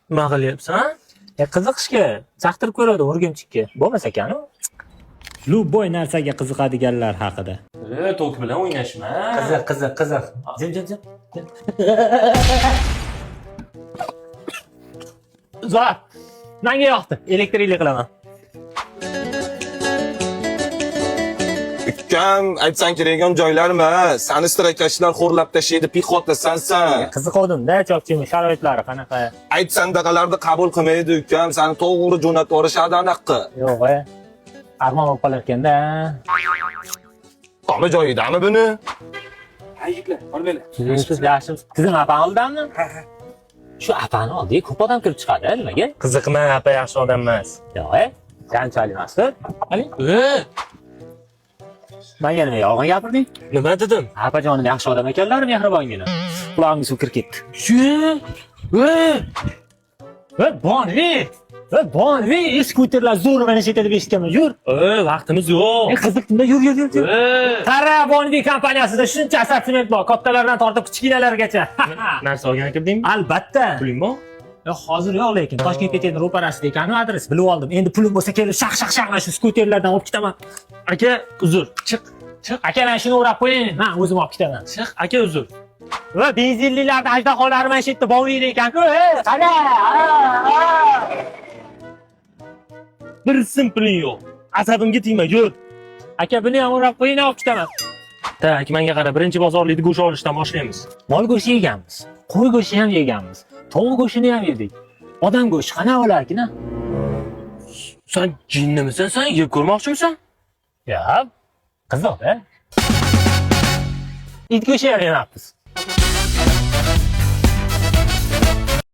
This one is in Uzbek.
Nima qilyapsan? Qiziqishga, chaqtirib ko'radi o'rgimchikka. Bo'lmas ekan-u. Любой narsaga qiziqadiganlar haqida. Tok bilan o'ynashma. Qiziq. Jim. Zo'r. Menga yoqdi. Elektrikli qilaman. Ukam, aytsang kerakam joylarmi? Sani strakashlar xo'rlab tashlaydi, pixotasan sen. Qiziqdim-da, chokchimi sharoitlari qanaqa? Aytsan daqalarni qabul qilmaydi ukam, sani to'g'ri jo'natib yuborishadi anaqa. Yo'q, armon bo'lib qolar ekanda. Tomi joyidami buni? Hayitlar, olmaylar. Siz yaxshi. Sizning apani oldimmi? Shu apani oldiga ko'p odam kirib chiqadi, nimaga? Qiziqma, apa yaxshi odam emas. Yo'q, janchali emas-ku. Qaling. Menga nima yolg'on gapirding? Nima dedim? Apajonim yaxshi odam ekanlar, mehribongina. Qulog'ingiz suv kirib ketdi. Bonvi, skuterlar zo'r mana shu yerda eshitganman. Yur. Vaqtimiz yo'q. Qiziqdim-da, yur. Qara, Bonvi kompaniyasida shuncha assortiment bor, kattalardan tortib kichkinalargacha. Narsa olgan kirdingmi? Albatta. Puling bor? Hozir yo'q, lekin Toshkentga ketgan ro'parasida ekan adres bilib oldim. Endi pulim bo'lsa kelib shaq shu skuterlardan olib ketaman. Aka, uzr. Chiq. Aka, men shuni o'rab qo'ying. Men o'zim olib ketaman. Chiq, aka uzr. Va benzinlilarning ajdaholari mana shu yerda boviydi ekan-ku. Qani? Bir sim puling yo'q. Asabimga tegma, yur. Aka, buni ham o'rab qo'ying, olib ketaman. Tak, menga qara, birinchi bozorlikda go'sht olishdan boshlaymiz. Mol go'shti yeganmiz. Qo'y go'shti ham yeganmiz. Tovuq go'shtini ham yedik. Odam go'shti qanaqa bo'larkin-a? Sen jinnimisan, sen yeb ko'rmoqchimisan? Yo'q. Qiziq-da. It go'shti ham yemabmiz.